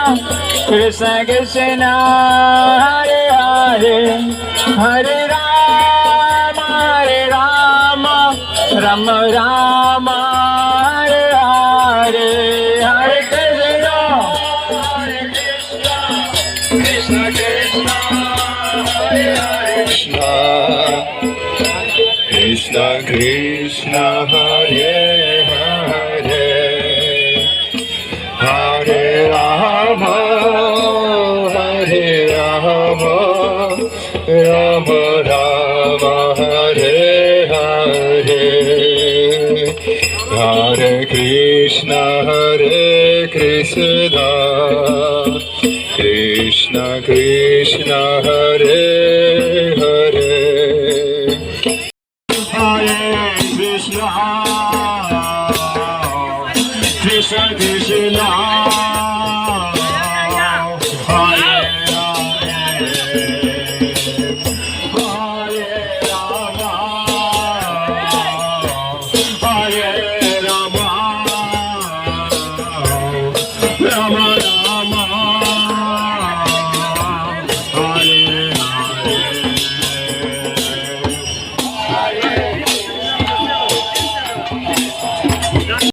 Krishna Krishna Hare Hare Hare Rama Rama Rama Hare Hare Hare Krishna Krishna Krishna Hare Hare Krishna Krishna Hare Hare Hare Rama Rama Rama Hare Hare Hare Krishna Krishna Krishna Hare Hare Hare Krishna Krishna Krishna